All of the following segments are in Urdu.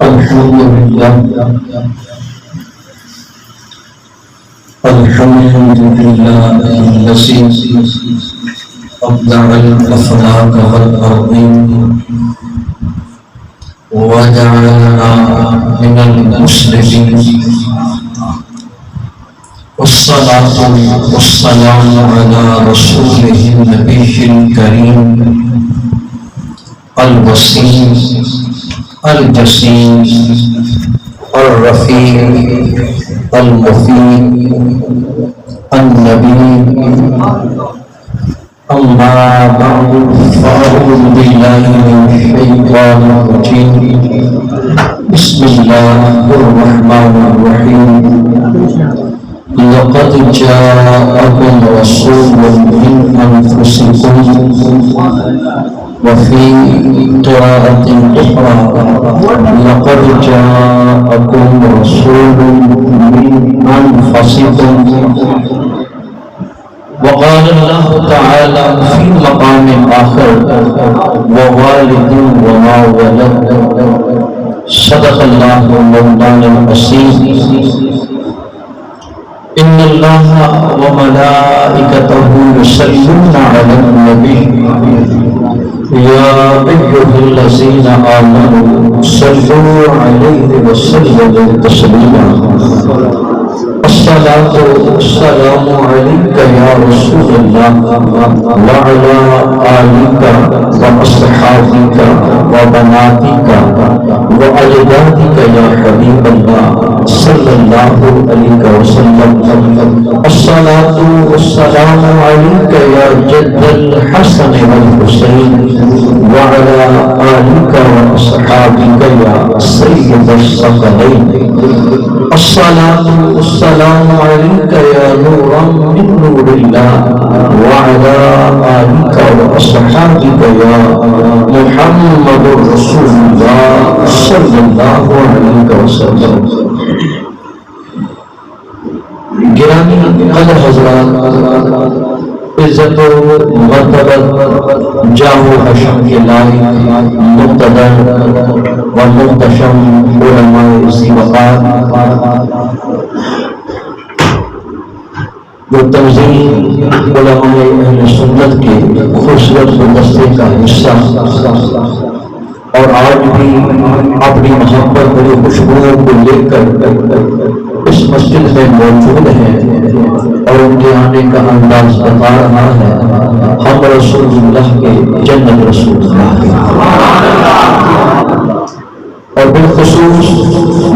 الحمد لله الذي أبدع الأفلاك والأرضين وجعلنا من المسلمين، والصلاة والسلام على رسوله النبي الكريم الوسيم الجسيم الرفيع المفيد النبي. أما بعد فأعوذ بالله من الشيطان الرجيم. بسم الله الرحمن الرحيم. لقد جاءكم رسول من أنفسكم وفي قراءة أخرى لقد جاءكم رسول من أنفسكم. وقال الله تعالى في مقام آخر ووالد وما ولد. صدق الله مولانا العظيم. إن الله وملائكته يصلون على النبي يا أيها الذين آمنوا صلوا عليه وسلموا تسليما. الصلاة والسلام عليك يا رسول الله وعلى آلك وأصحابك وبناتك وأولادك يا حبيب الله صلى الله عليه وسلم. الصلاة والسلام عليك يا جد الحسن والحسين وعلى آلك وأصحابك يا سيد الثقلين. الصلاة والسلام عليك يا نورا من نور الله وعلى آلك وأصحابك يا محمد رسول الله صلى الله عليه وسلم. گرامی قدر حضرات، عزت و مرتبت جاہ و حشم کے لائق مقتدر و محتشم علماء ذی وقار، جو تنظیم علماء اہل سنت کے خوبصورت گلدستے کا حصہ اور آج بھی اپنی محبت بڑی خوشبوؤں کو لے کر اس مسجد میں موجود ہیں اور ان کے آنے کا انداز بتا رہا ہے ہم رسول اللہ کے جنت رسول اللہ کے، اور بالخصوص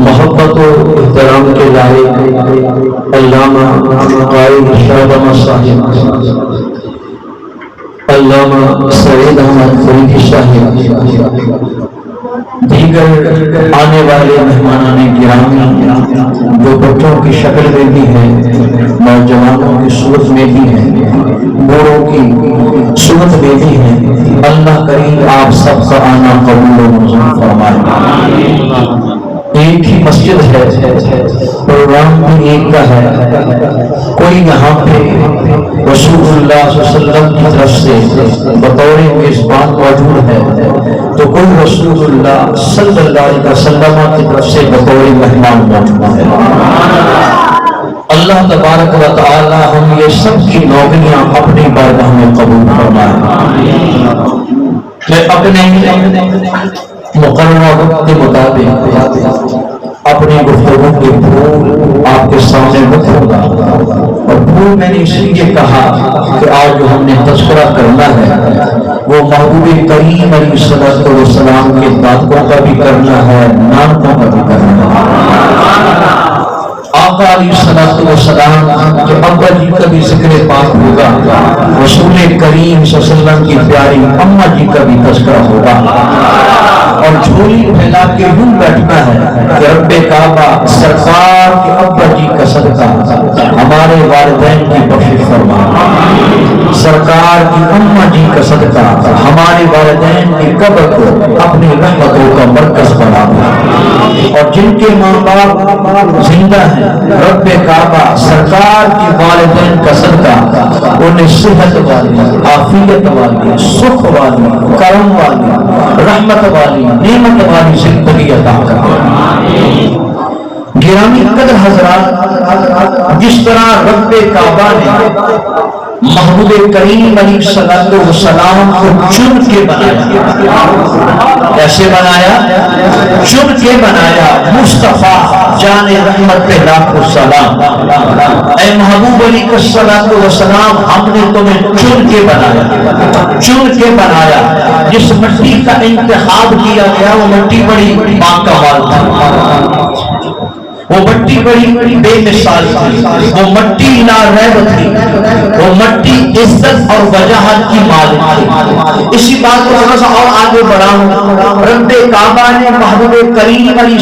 محبت و احترام کے لائق علامہ قائد ارشاد احمد صاحب، علامہ سعید احمد فریدی صاحب، دیگر آنے والے مہمانان گرامی جو بچوں کی شکل میں بھی ہیں، نوجوانوں کی صورت میں بھی ہیں، بوڑھوں کی صورت میں بھی ہیں، اللہ کریم آپ سب کا آنا قبول و منظور فرمائے۔ ایک ہی مسجد ہے، پروگرام بھی ایک کا ہے، کوئی یہاں پہ رسول اللہ صلی اللہ علیہ وسلم کی طرف سے بطور میزبان موجود ہے تو کوئی رسول اللہ صلی اللہ علیہ وسلم کی طرف سے بطور مہمان موجود ہے۔ اللہ تبارک و تعالی ہم یہ سب کی نوکریاں اپنی بارگاہ میں قبول فرمائے۔ میں اپنے مقررہ وقت کے مطابق اپنی گفتگو کے پھول آپ کے سامنے رکھوں گا، اور پھول میں نے اس لیے کہا کہ آج جو ہم نے تذکرہ کرنا ہے وہ محبوب کریم علیہ السلام کے دادوں کا بھی کرنا ہے، نانوں کا بھی کرنا ہے۔ آقا علیہ السلام کے ابا جی کا بھی ذکر پاک ہوگا، رسول کریم صلی اللہ علیہ وسلم کی پیاری اماں جی کا بھی تذکرہ ہوگا، اور جھولی پھیلا کے یوں بیٹھنا ہے کہ رب کعبہ سرکار کے ابا جی کا صدقہ ہمارے والدین کی بخشش فرما، سرکار کی اماں جی کا صدقہ ہمارے والدین کی قبر کو اپنی رحمتوں کا مرکز بنا۔ اور جن کے ماں باپ زندہ ہیں، رب کعبہ سرکار کی والدین کا صدقہ انہیں صحت والی، عافیت والی، سکھ والی، کرم والی، رحمت والی، نعمت والی زندگی عطا کرے۔ گرامی قدر حضرات، جس طرح رب کعبہ نے محبوب کریم علیہ السلام کو چن کے بنایا، کیسے بنایا؟ چن کے بنایا۔ مصطفیٰ جان رحمت پہ لاکھوں سلام، اے محبوب علیہ السلام، ہم نے تمہیں چن کے بنایا، چن کے بنایا۔ جس مٹی کا انتخاب کیا گیا وہ مٹی بڑی باکمال تھی، وہ مٹی بڑی بے مثال تھی، وہ مٹی لا ریب تھی، وہ مٹی عزت اور وجاہت کی مالک تھی۔ اسی بات کو تھوڑا سا اور آگے بڑھاؤں، رب کعبہ نے محبوب کریم علیہ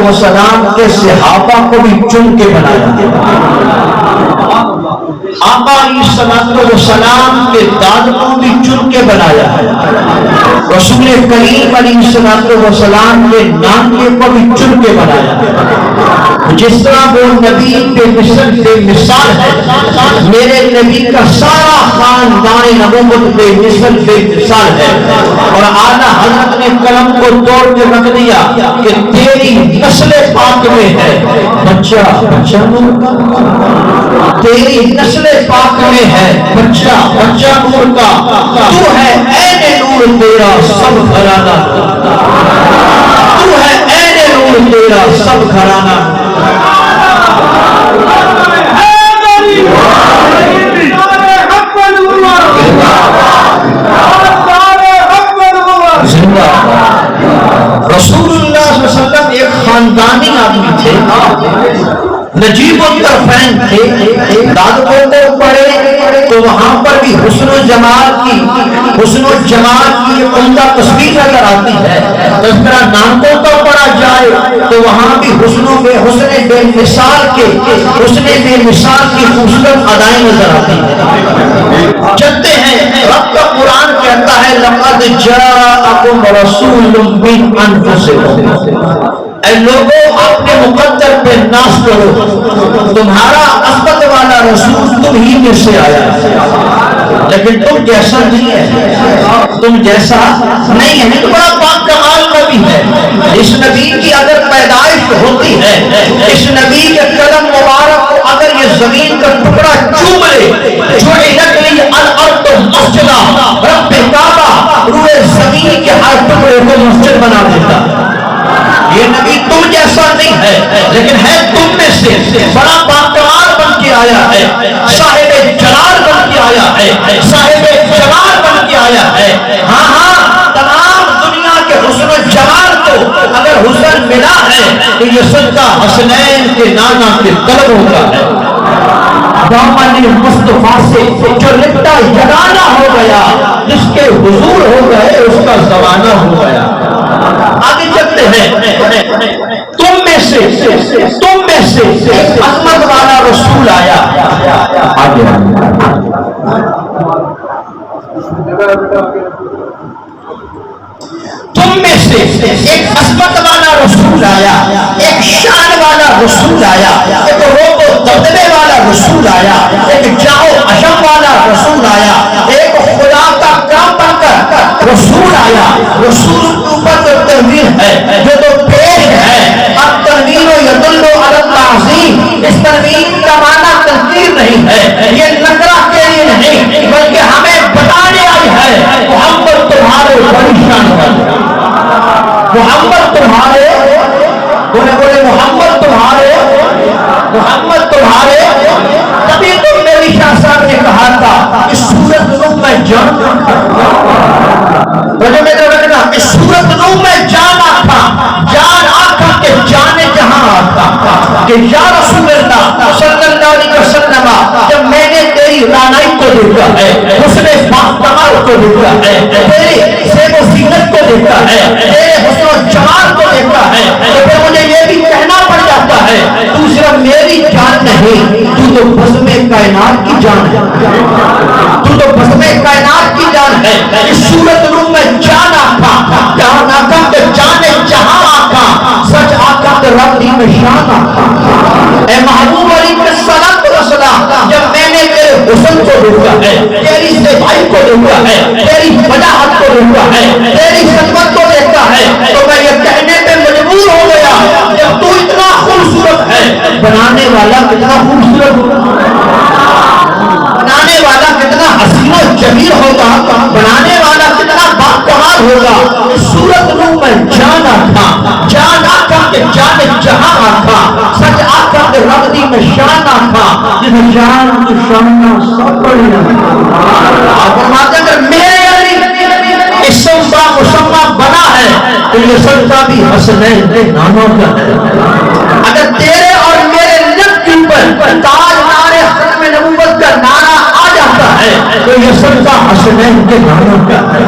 السلام کے صحابہ کو بھی چن کے بنایا، آقا علیہ السلام کے داد کو بھی چن کے بنایا، رسول کریم علیہ السلام کے نانیے کو بھی چن کے بنایا۔ جس طرح وہ نبی بے مثال ہے، میرے نبی کا سارا خاندان نبوت بے مثال ہے، اور اعلیٰ حضرت نے قلم کو توڑ کے رکھ دیا کہ تیری نسل پاک میں ہے بچہ نور کا، تیری نسل پاک میں ہے بچہ نور کا، تو ہے عین نور تیرا سب گھرانہ، تو ہے عین نور تیرا سب گھرانہ۔ رسول اللہ صلی اللہ علیہ وسلم ایک خاندانی آدمی تھے، نجیب الطرفین تھے، داد پوتے پڑے تو وہاں پر بھی حسن و جمال کی عمدہ تصویر نظر آتی ہے۔ اس طرح نام پوتا پڑا جائے تو وہاں بھی حسن بے مثال کی خوبصورت ادائیں نظر آتی ہیں۔ چلتے ہیں، رب کا قرآن کہتا ہے لقد جاءکم رسول من انفسکم، اے لوگوں اپنے مقدر پہ ناز کرو، تمہارا عظمت والا رسول تم ہی میں سے آیا ہے، لیکن تم جیسا نہیں ہے، تم جیسا نہیں ہے، تو بڑا پاک کمال نبی ہے۔ اس نبی کی اگر پیدائش ہوتی ہے، اس نبی کے قدم مبارک کو اگر یہ زمین کا ٹکڑا چوم لے، جعلت لی الارض مسجدا، رب کعبہ روئے زمین کے ہر ٹکڑے کو مسجد بنا دیتا۔ یہ نبی تم جیسا نہیں ہے، لیکن ہے تم میں سے، بڑا باکمال بن کے آیا ہے، صاحب جلال بن کے آیا ہے، صاحب جلال بن کے آیا ہے۔ ہاں، تمام دنیا کے حسن و جمال کو اگر حسن ملا ہے تو یہ صدقہ حسنین کے نانا کے طلب ہوتا ہے۔ دامن مصطفیٰ سے جو لپٹا یگانہ ہو گیا، جس کے حضور ہو گئے اس کا زمانہ ہو گیا۔ آگے چلتے ہیں، تم میں سے عظمت والا رسول آیا، آگے تم میں سے ایک عظمت والا رسول آیا، ایک شان والا رسول آیا، ایک روب و دبدبے والا رسول آیا، ایک جاؤ عشم والا رسول آیا، ایک خدا کا کام بن کر رسول آیا۔ رسول کے اوپر جو تنویر ہے، جو تو پیش ہے، اب تنویر و یدل علی التعظیم، اس تنویر کا معنی تذکیر نہیں ہے، یہ نکرہ کے لیے نہیں، بلکہ ہمیں بتانے آئی ہے محمد تمہارے بڑی شان والے، محمد تمہارے، بولے محمد تمہارے، تبھی تو میری شاہ صاحب نے کہا تھا اس سورت نو میں جان، اس سورت نو میں جان آقا کے جانے جہاں آقا کہ یا رسول اللہ صلی اللہ علیہ وسلم، جب میں نے تیری رانائی کو دیکھا ہے، حسن باکمال کو دیکھا ہے، تیری سیب و زینت کو دیکھا ہے، تیرے حسن و جمال کو دیکھا ہے، تو پھر مجھے یہ بھی کہنا پڑ جاتا ہے تو صرف میری جان نہیں، تو بزم کائنات کی جان ہے، تو بزم کائنات کی جان ہے۔ اس صورت نو میں جان آقا، جہاں آقا کے جانے جہاں آقا، سچ آقا غسل کو دیکھتا ہے، تیری صفائی کو دیکھتا ہے، تیری وجاہت کو دیکھتا ہے، تیری خدمت کو دیکھتا ہے، تو میں یہ کہنے پہ مجبور ہو گیا جب تو اتنا خوبصورت ہے، بنانے والا کتنا خوبصورت ہوگا، بنانے والا کتنا حسین و جمیل ہوگا، بنانے والا کتنا باکمال ہوگا. صورت نو میں جانا تھا، جانا تھا کہ جانے جہاں آتھا، سچ آتھا کہ رب دی میں شانہ تھا، جنہیں جان کی شانہ سب بڑی آپ فرماتے ہیں اگر میرے علی اسم با مسمہ بنا ہے تو یہ صدقہ بھی حسنین کے ناموں کا ہے. اگر تیرے اور میرے لب کے اوپر تاج نارے ختم نبوت کا نعرہ آ جاتا ہے تو یہ صدقہ حسنین کے ناموں کا ہے.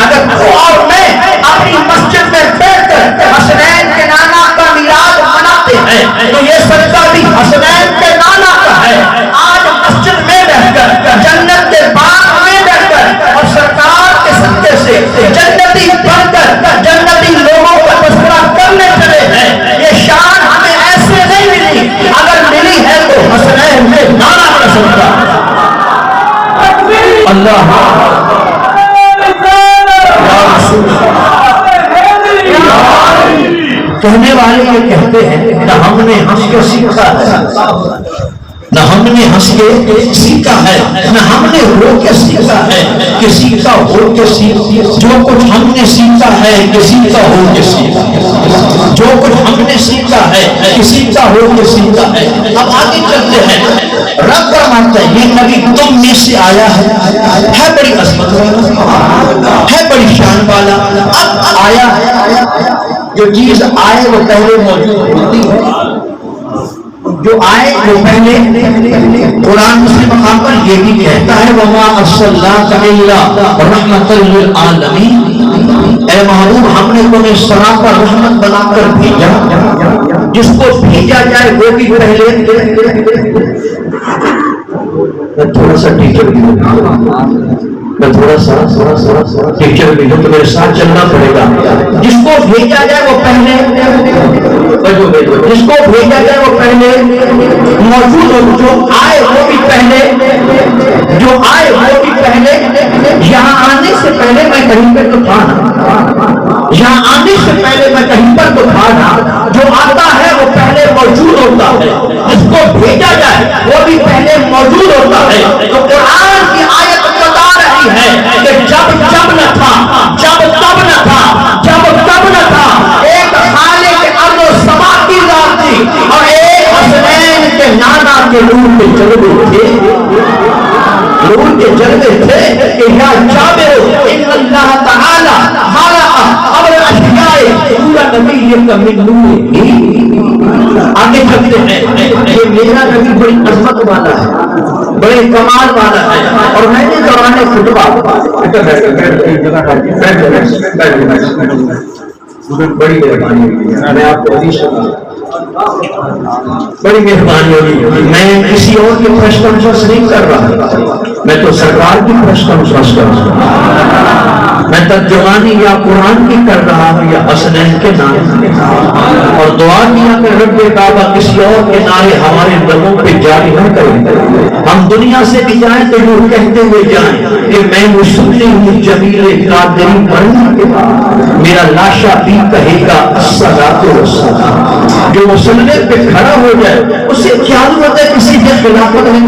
اگر تو اور میں اپنی مسجد میں بیٹھ کر حسنین کے نانا کا میلاد مناتے ہیں تو یہ صدقہ بھی حسنین کے نانا کا ہے. آج مسجد میں بیٹھ کر جنت کے باغ میں بیٹھ کر اور سرکار کے صدقے سے جنتی بن کر جنتی لوگوں کا تذکرہ کرنے چلے ہیں. یہ شان ہمیں ایسے نہیں ملی، اگر ملی ہے تو حسنین میں نانا کا صدقہ. اللہ کہنے والے یہ کہتے ہیں نہ ہم نے ہنس کے سیکھا ہے، نہ ہم نے ہنس کے سیکھا ہے، نہ ہم نے رو کے سیکھا ہے، کسی کا ہو کے سیکھا. جو کچھ ہم نے سیکھا ہے کسی کا ہو کے سیکھا، جو کچھ ہم نے سیکھا ہے کسی کا ہو کے سیکھا ہے. اب آگے چلتے ہیں. رب فرماتا ہے یہ نبی تم میں سے آیا ہے بڑی عظمت والا، ہے بڑی شان والا. اب آیا جو چیز آئے وہ پہلے موجود ہوتی ہے، جو آئے وہ پہلے. قرآن مسلم مقام پر یہ بھی کہتا ہے وَمَا أَرْسَلْنَاكَ إِلَّا رَحْمَةً لِلْعَالَمِينَ، اے محبوب ہم نے تمہیں سرا پر رحمت بنا کر بھیجا. جس کو بھیجا جائے وہ بھی پہلے. میں تھوڑا سا ٹیچر بھی ہوں، میں تھوڑا سا ٹیچر بھی ہوں تو میرے ساتھ چلنا پڑے گا. جس کو بھیجا جائے وہ پہلے، جس کو بھیجا جائے وہ پہلے موجود ہو. جو آئے وہ بھی پہلے، جو آئے وہ بھی پہلے. یہاں آنے سے پہلے میں کہیں پہ تو تھا نا، یہاں آنے سے پہلے میں کہیں پر تو تھا نا. جو آتا ہے وہ پہلے موجود ہوتا ہے، جس کو بھیجا جائے وہ بھی پہلے موجود ہوتا ہے. تو قرآن کی آیت بتا رہی ہے کہ جب جب نہ تھا، جب تب نہ تھا، جب تب نہ تھا، ایک خالق ارض و سما کی ذات تھی اور ایک حسنین کے نانا کے نور کے جلوے تھے، نور کے جلوے تھے کہ یا جابر ان اللہ تعالی خلق قبل اشیاء پورا نبی یہ کمی نور ہی. آگے چلتے ہیں. یہ میرا نبی بڑی عظمت والا ہے، بڑے کمال والا ہے. اور میں نے دوران خطبہ بڑی مہربانی ہوگی، میں آپ کو عزیز بڑی مہربانی ہوگی. میں کسی اور کی پریس کانفرنس نہیں کر رہا، میں تو سرکار کی پریس کانفرنس کر رہا ہوں. میں ترجمانی یا قرآن کی کر رہا ہوں یا حسنین کے نام، اور دعا کیا کہ رب کعبہ کسی اور کے نعرے ہمارے لبوں پہ جاری نہ کریں. ہم دنیا سے بھی جائیں تو وہ کہتے ہوئے جائیں کہ میں مسلم ہوں جمیل قادری بننے کے بعد میرا لاشا بھی کہے گا الصلاۃ والسلام. جو مسلے پہ کھڑا ہو جائے اسے کیا ضرورت ہے کسی کے خلافت میں.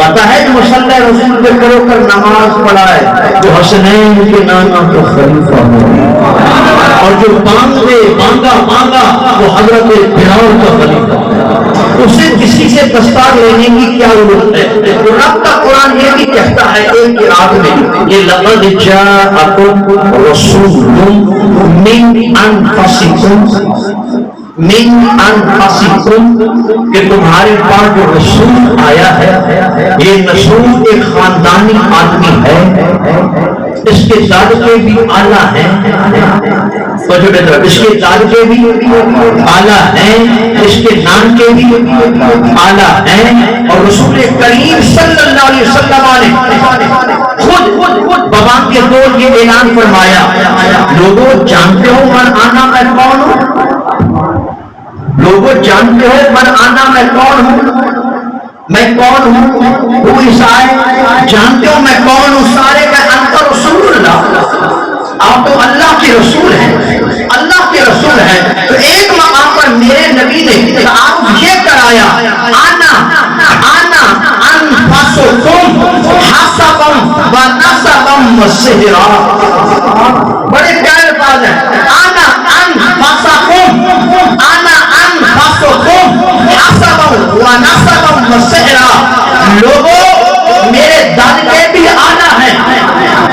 پتا ہے جو مسلح رسول پہ کرو کر نماز پڑھائے جو حسنین کے نانا کو خلیفہ ہو، اور جو مانگا وہ حضرت بلال کا خلیفہ. اسے کسی سے دستار لینے کی کیا ضرورت ہے. رب کا قرآن یہ بھی کہتا ہے ایک قرآن میں یہ لقد جاءکم رسول من انفسکم کہ تمہارے پاس جو رسول آیا ہے یہ رسول ایک خاندانی آدمی ہے، اس کے دادکے بھی اعلیٰ ہیں، اس کے دادکے بھی اعلیٰ ہیں، اس کے نان کے بھی اعلیٰ ہیں. اور رسول کریم صلی اللہ علیہ وسلم نے خود بابا کے دور یہ اعلان فرمایا لوگوں جانتے ہو من آنا میں کون ہوں، لوگوں جانتے ہو من آنا میں کون ہوں. میں کون ہوں؟ وہ عیسائی جانتے ہو میں کون ہوں؟ سارے کا انت رسول اللہ، آپ تو اللہ کے رسول ہیں، اللہ کے رسول ہیں۔ تو ایک مقام پر میرے نبی نے آپ یہ کرایا، آنا آنا انفسکم حسبم و نسبم و سحرا، بڑے پیارے الفاظ ہیں، آنا انفسکم، آنا انفسکم حسبم و نسبم و سحرا، لوگوں میرے دادے بھی آنا ہے،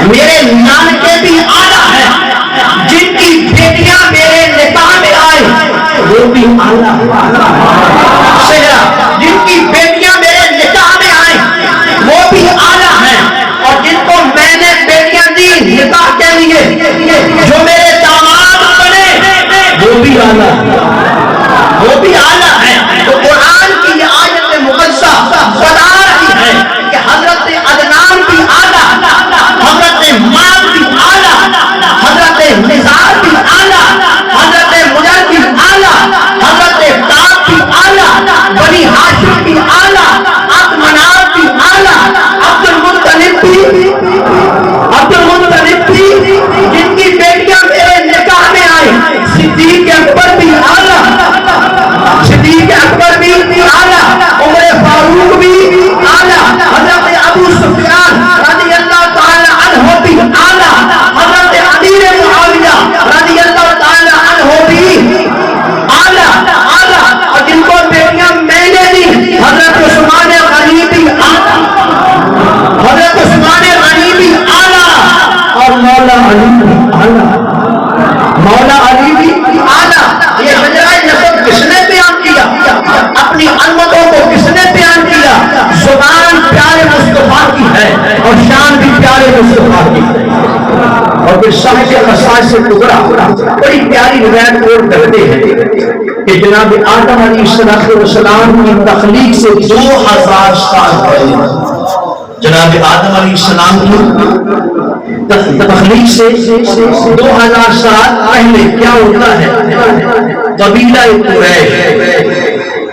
میرے نان کے بھی آنا ہے، جن کی بیٹیاں میرے نکاح میں آئے وہ بھی آنا ہے، جن کی بیٹیاں میرے نکاح میں آئے وہ بھی آنا ہے، اور جن کو میں نے بیٹیاں دی نکاح کے لیے جو میرے داماد بنے وہ بھی آنا ہے، وہ بھی آنا ہے۔ تو قرآن کی یہ آیت مقدسہ بتا رہی ہے کہ حضرت عدنان بھی آنا، حضرت مال بھی آنا، حضرت نزار بھی آنا، حضرت مجر بھی آنا، حضرت کعب بھی آنا، بنی ہاشم بھی آنا، عبد مناف بھی آنا، عبد المطلب بھی، جن کی بیٹیاں میرے نکاح میں آئی، صدیق اکبر بھی آنا، صدیق اکبر بھی آنا، عمر فاروق بھی آنا، حضرت ابو سفیان رضی اللہ تعالی عنہ بھی آنا، حضرت امیر معاویہ رضی اللہ تعالی عنہ بھی آنا، اور جن کو بیٹیاں میں نے دی حضرت عثمان غنی بھی آنا، حضرت عثمان غنی بھی آنا، اور مولا علی بھی آنا، مولا علی بھی آنا۔ یہ شجرہ نسب کس نے بیان کیا؟ اپنی علمتوں کو کس نے بیان کیا؟ زبان پیارے مصطفیٰ کی ہے اور شان بھی پیارے مصطفیٰ کی ہے۔ اور پھر صاحب خصائص سے ٹکڑا بڑی پیاری روایت کوٹ کرتے ہیں کہ جناب آدم علیہ السلام کی تخلیق سے 2000 سال پہلے، جناب آدم علیہ السلام کی تخلیق سے 2000 سال پہلے کیا ہوتا ہے؟ قبیلہ قریش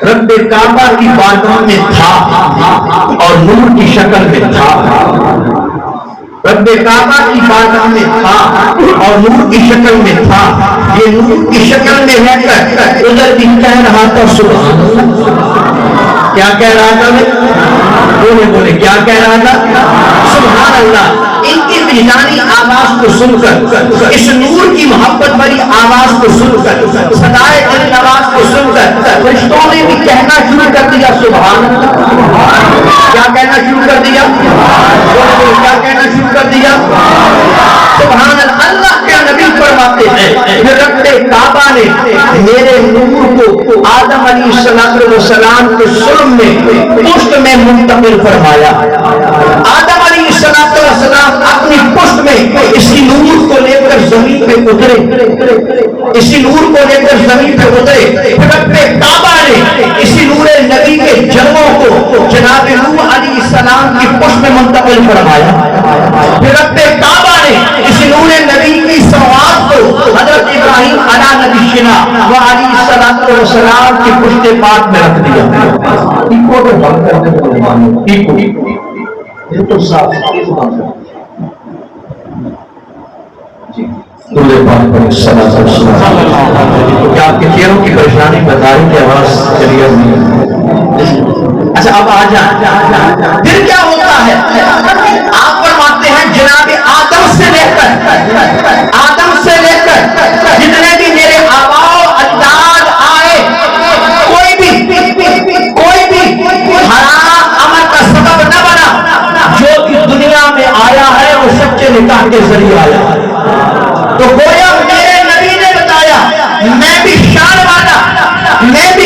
رب کعبہ کی بارگاہ میں تھا اور نور کی شکل میں تھا، رب کعبہ کی بارگاہ میں تھا اور نور کی شکل میں تھا۔ یہ نور کی شکل میں ہے کر ادھر بھی کہہ رہا تھا سبحان اللہ، کیا کہہ رہا تھا؟ بولے کیا کہہ رہا تھا؟ سبحان اللہ۔ ان کی وجدانی آواز کو سن کر، اس نور کی محبت بھری آواز کو سن کر، صدائے دل نواز کو سن کر فرشتوں نے بھی کہنا شروع کر دیا سبحان اللہ۔ کیا کہنا شروع کر دیا؟ کیا کہنا شروع کر دیا؟ سبحان اللہ۔ اللہ کے نبی فرماتے ہیں کہ رب کعبہ نے میرے نور کو آدم علیہ السلام کے سلم میں پشت میں منتقل فرمایا۔ آدم علیہ السلام اپنی پشت میں اسی نور کو لے کر زمین پہ اترے، اسی نور کو لے کر زمین پہ اترے۔ رب کعبہ نے اسی نور نبی کے جلووں کو جناب نوح علیہ السلام کی پشت میں منتقل فرمایا۔ رب کعبہ نے اسی نور نبی کی سوات کو حضرت ابراہیم علیہ نبینا و علیہ السلام کی پشت پاک میں رکھ دیا۔ ایکو کو بند کر دے مسلمانوں، ایکو یہ تو صاف کیا آپ کے چہروں کی پریشانی بتائی کہ آواز چلی نہیں؟ اچھا اب آ جائیں، پھر کیا ہوتا ہے؟ آپ فرماتے ہیں جناب آدم سے لے کر جتنے بھی میرے آباء و اجداد آئے، کوئی بھی حرام عمل کا سبب نہ بنا۔ جو بھی دنیا میں آیا ہے وہ سچے نکاح کے ذریعے آیا ہے۔ تو گویا میرے نبی نے بتایا میں بھی شان والا، میرے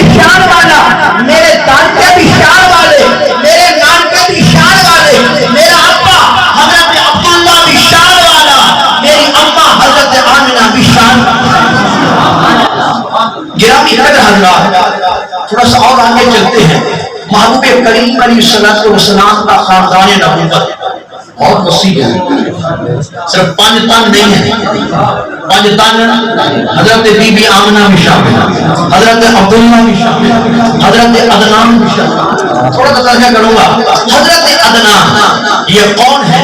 دادے بھی شان والے، میرے نانکے بھی شان والے، میرا ابا حضرت عبداللہ بھی شان والا، میری اماں حضرت آمنہ بھی شان والا۔ گرامی قدر حضرات، تھوڑا سا اور آگے چلتے ہیں۔ محبوب کریم علیہ السلام کا خاندان نبوت بہت وسیع ہے، صرف 5 تن نہیں ہے، 5 تن حضرت بی بی آمنہ بھی شامل ہے، حضرت عبداللہ بھی شامل ہے، حضرت عدنان بھی شامل ہے، تھوڑا سا ترجمہ کروں گا. حضرت عدنان یہ کون ہے؟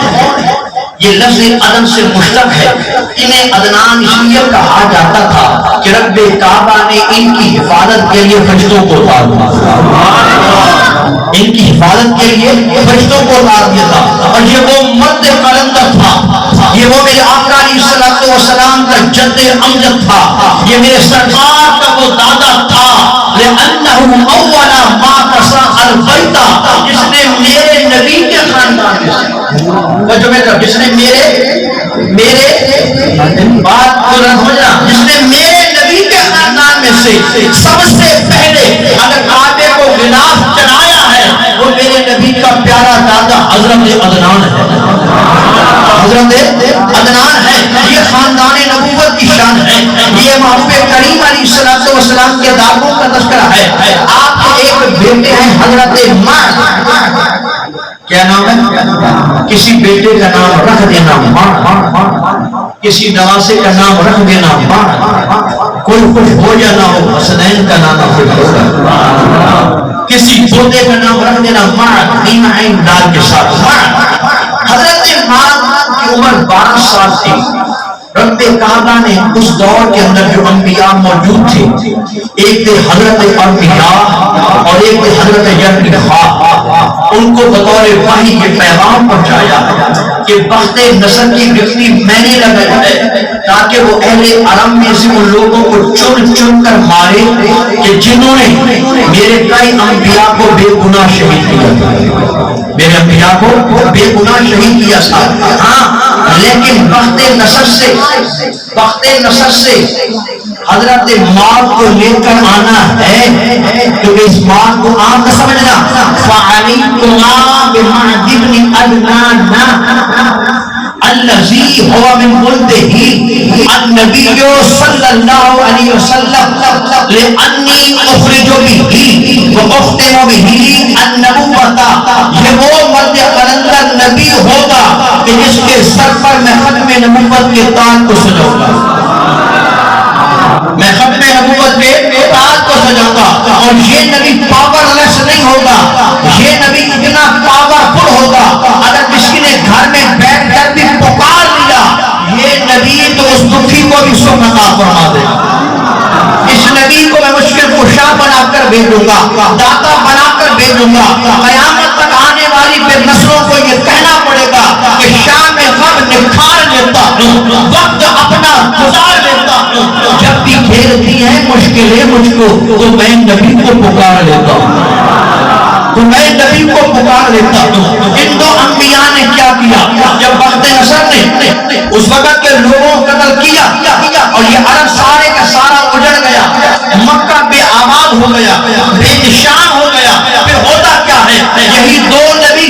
یہ لفظ عدن سے مشتق ہے. انہیں عدنان اس لیے کہا جاتا تھا کہ رب کعبہ نے ان کی حفاظت کے لیے فرشتوں کو اتار دیا. ان کی حفاظت کے لیے فرشتوں کو اتار دیا تھا. اور یہ وہ مرد قلندر تھا، یہ وہ میرے آقا علیہ الصلوۃ والسلام کا جد امجد تھا، یہ میرے سرکار کا وہ دادا تھا. لأنه اول ما قصا البیت، جس نے میرے نبی کے خاندان میں جس نے میرے بات کو سمجھنا، جس نے میرے نبی کے خاندان میں سے سب سے پہلے اگر کعبے کو غلاف چڑھایا ہے وہ میرے نبی کا پیارا دادا حضرت عدنان ہے. حضرت عدنان ہے. یہ خاندان نبوت کی شان ہے. یہ محبوب کریم علیہ الصلوۃ والسلام کے دادوں کا تذکرہ ہے. آپ کے ایک بیٹے ہیں حضرت معد. کیا نام ہے؟ کسی بیٹے کا نام رکھ دینا معد، کسی نواسے کا نام رکھ دینا معد. کوئی خوش ہو یا نہ ہو حسنین کا نام خوش ہوگا. کسی پوتے کا نام رکھ دینا معد، عین عین دال کے ساتھ معد. حضرت معد کی عمر 12 سال تھی. رب کعبہ نے اس دور کے اندر جو انبیاء موجود تھے، ایک تھے حضرت انبیاء اور ایک تھے حضرت یرخا، ان کو بطور وحی یہ پیغام پہنچایا کہ بخت نصر کی گرفتی میں نے لگائی ہے تاکہ وہ اہل عرب میں سے ان لوگوں کو چن چن کر مارے کہ جنہوں نے میرے کئی انبیاء کو بے گناہ شہید کیا. میرے انبیاء کو بے گناہ شہید کیا تھا. ہاں، لیکن بخت نصر سے حضرت معد کو لے کر آنا ہے، کیونکہ اس معد کو آپ کا سمجھنا. فَعَلِيكُمَا بِمَعْدِ بْنِ عَدْنَانَ الذي هو من ولده النبي صلى الله عليه وسلم لأني أخرج به وأختم به النبوة. یہ وہ مرد قلندر نبی ہوگا کہ جس کے سر پر میں ختم نبوت کے تاج کو سجاؤں گا. میں ختم نبوت کے تاج کو سجاؤں گا. اور یہ نبی پاور لیس نہیں ہوگا، یہ نبی اتنا پاورفل ہوگا اگر کسی نے گھر میں بیٹھ کر بھی پکار لیا یہ نبی تو اس دکھی کو بھی سو عطا فرما دے گا. اس نبی کو میں مشکل کشا بنا کر بھیجوں گا، داتا بنا کر بھیجوں گا. قیامت تک آنے والی پھر نسلوں کو یہ کہنا پڑے گا کہ شام غم نکھار لیتا ہوں، وقت اپنا گزار لیتا ہوں. جب بھی گھیرتی ہیں مشکلیں مجھ کو تو میں نبی کو پکار لیتا ہوں، میں نبی کو پکار لیتا ہوں. ان دو انبیاء نے کیا کیا؟ جب بخت نصر نے اس وقت کے لوگوں کو قتل کیا اور یہ عرب سارے کا سارا اجڑ گیا، مکہ بے آباد ہو گیا، بے نشان ہو گیا، پھر ہوتا کیا ہے؟ یہی دو نبی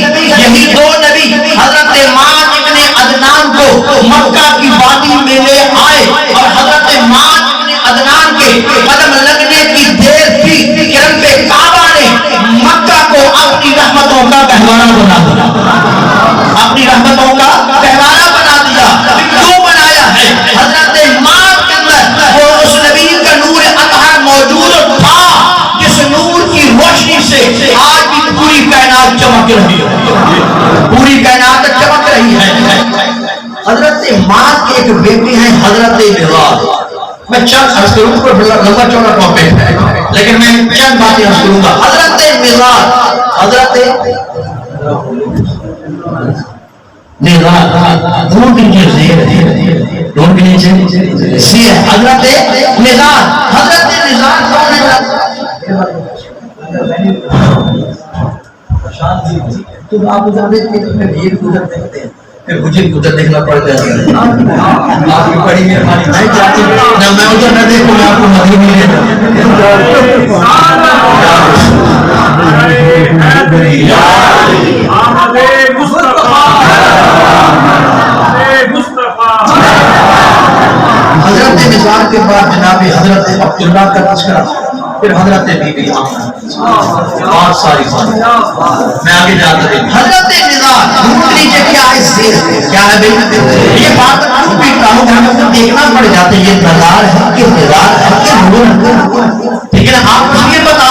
حضرت معد ابن عدنان کو مکہ کی وادی میں لے آئے اور حضرت معد ابن عدنان کے قدم لگنے کی دیر تھی کہ رب کعبہ نے مکہ کو اپنی رحمتوں کا گہوارہ بنا دیا. اپنی رحمتوں کا گہوارہ بنا دیا. کیوں بنایا ہے؟ حضرت معد کے اندر وہ اس نبی کا نور اطہر موجود تھا جس نور کی روشنی سے آج بھی پوری کائنات چمک رہی ہے، پوری کائنات چمک رہی ہے. حضرت معد کے ایک بیٹے ہیں حضرت مزار. میں چند عرض کروں گا، لمبا چوڑا ٹاپک ہے لیکن میں چند باتیں عرض کروں گا. حضرت مزار، حضرت دونوں کے نیچے زیر ہے، دونوں کے نیچے زیر ہے. حضرت مزار، حضرت مزار کون ہے؟ تو آپ ادھر بھیڑ گزر دیکھتے ہیں پھر مجھے ادھر دیکھنا پڑتا ہے. آپ کی بڑی مہربانی. میں چاہتی ہوں نہ میں ادھر نہ دیکھوں میں آپ کو مدد نہیں دیتا. حضرت نثار کے بعد جناب حضرت عبداللہ کا تذکرہ، پھر حضرت بی بی آمنہ، بہت ساری باتیں میں آگے جاتا ہوں. حضرت نثار روٹ نیچے کیا ہے؟ زیر کیا ہے بھائی؟ یہ بات کیوں بھی کہوں گا ہم کو دیکھنا پڑ جاتا ہے یہ نظار ہے کہ نظار ہے کہ نور ہے. لیکن آپ کو یہ بتا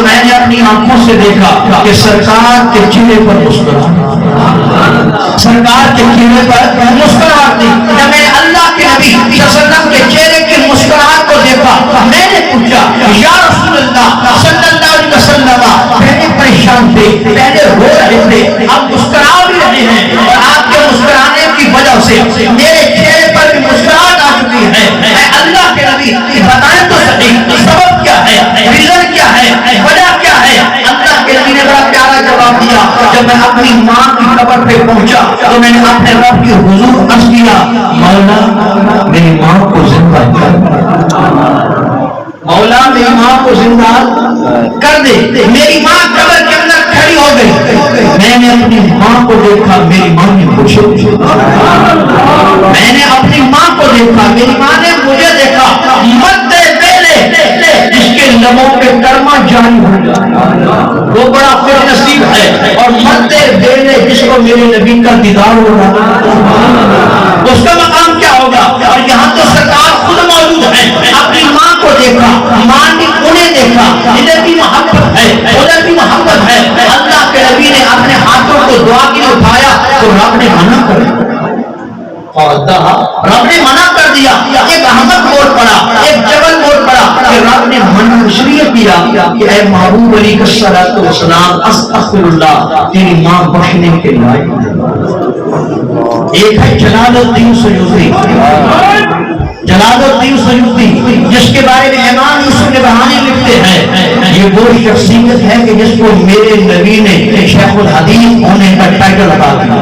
تو میں نے اپنی آنکھوں سے دیکھا کہ سرکار کے چہرے پر مسکراہٹ، سرکار کے چہرے پر مسکراہٹ تھی۔ جب میں نے اللہ کے نبی صلی اللہ علیہ وسلم کے چہرے کی مسکراہٹ کو دیکھا، میں نے پوچھا یا رسول اللہ صلی اللہ علیہ وسلم، پہلے پریشان تھے، پہلے رو رہے تھے، اب مسکرا بھی رہے ہیں، اور آپ کے مسکرانے کی وجہ سے میرے چہرے پر بھی مسکراہٹ آ چکی ہے۔ اے اللہ کے نبی بتائیں تو صحیح سبب کیا ہے، ریزن کیا ہے، وجہ کیا ہے؟ اللہ کے نبی نے بڑا پیارا جواب دیا۔ جب میں اپنی ماں کی قبر پہ پہنچا تو میں نے اپنے رب کی حضور عرض کیا، مولا میری ماں کو زندہ کر، مولا میری ماں کو زندہ کر دے۔ میری ماں قبر کے اندر کھڑی ہو گئی، میں نے اپنی ماں کو دیکھا، میری ماں نے مجھے، میں نے اپنی ماں کو دیکھا، میری ماں نے مجھے دیکھا، مد بیلے جس کے لبوں پہ کرما جاری ہو جائے وہ بڑا خوش نصیب ہے، اور مد بیلے جس کو میرے نبی کا دیدار ہوگا اس کا مقام کیا ہوگا۔ اور یہاں تو سرکار خود موجود ہے، اپنی ماں کو دیکھا، ماں نے انہیں دیکھا، ادھر بھی محبت ہے ادھر بھی محبت ہے۔ اللہ کے نبی نے اپنے ہاتھوں کو دعا کے لیے اٹھایا تو رب نے منع کر دیا، رب نے منع کر دیا۔ ایک احمد موڑ پڑا، ایک جبل موڑ پڑا کہ رب نے منع اس لیے کیا کہ اے محبوب علیہ الصلوۃ والسلام استغفر اللہ، تیری ماں بخشنے کے لائق۔ ایک ہے جلال الدین سیوطی، جلال الدین سیوطی جس کے بارے میں امام یوسف نبہانی لکھتے ہیں، یہ وہ شخصیت ہے کہ جس کو میرے نبی نے شیخ الحدیث ہونے کا ٹائٹل عطا کیا۔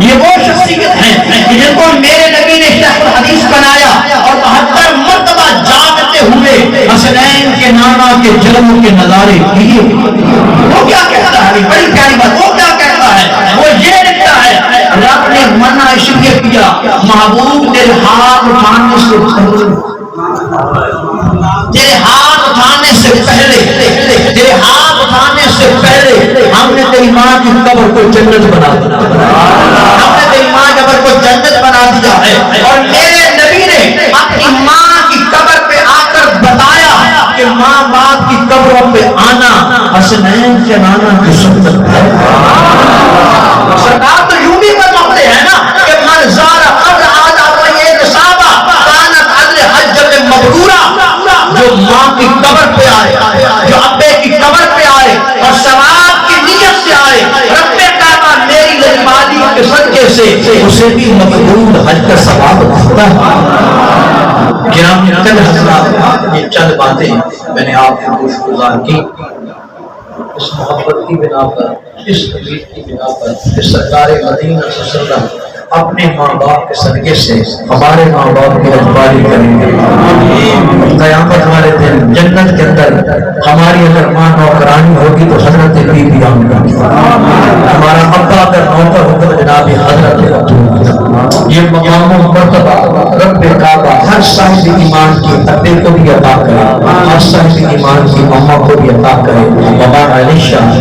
یہ وہ شخصیت ہے کہ جس کو میرے نبی نے شیخ الحدیث بنایا، اور 72 مرتبہ جاگتے ہوئے حسنین کے نانا کے جلووں کے نظارے کیے۔ وہ کیا کہتا ہے، بڑی پیاری بات، وہ کیا کہتا ہے، وہ یہ لکھتا ہے رب نے منع اس لیے کیا، محبوب تیرے ہاتھ اٹھانے سے پہلے، تیرے ہاتھ اٹھانے سے پہلے، تیرے ہاتھ اٹھانے سے پہلے ہم نے تیری ماں کی قبر کو جنت بنا دیا، ہم نے تیری ماں کی قبر کو جنت بنا دیا ہے۔ اور میرے نبی نے اپنی ماں کی قبر پہ آ کر بتایا کہ ماں باپ کی قبروں پہ آنا حسنین کے نانا کی سنت ہے۔ سرکار تو یوں بھی فرماتے ہیں نا کہ من زار قبر آدم و یہ صحابہ کانت عدل حج مبرورہ، جو ماں کی قبر پہ آئے، جو ابے کی قبر پہ آئے اور ثواب کی نیت سے آئے، رب کعبہ میری لجپالی کے صدقے سے اسے بھی مبرور حج کا ثواب ملتا ہے۔ گرامی حضرات، یہ چند باتیں میں نے آپ کو خوش گزار کی، اس محبت کی بنا پر، اس امید کی بنا پر کہ سرکار مدینہ صلی اللہ علیہ وسلم اپنے ماں باپ کے صدقے سے ہمارے ماں باپ کی رکھوالی کریں گے۔ قیامت والے دن جنت کے اندر ہماری اگر ماں نوکرانی ہوگی تو حضرت بی بی آمنہ، ہمارا ابا اگر نوکر ہوگا تو جناب حضرت عبداللہ۔ یہ مقام و مرتبہ رب کعبہ ہر صاحب ایمان کی ابے کو بھی عطا کرے، ہر صاحب ایمان کی اماں کو بھی عطا کرے۔ وما علیہ شاہ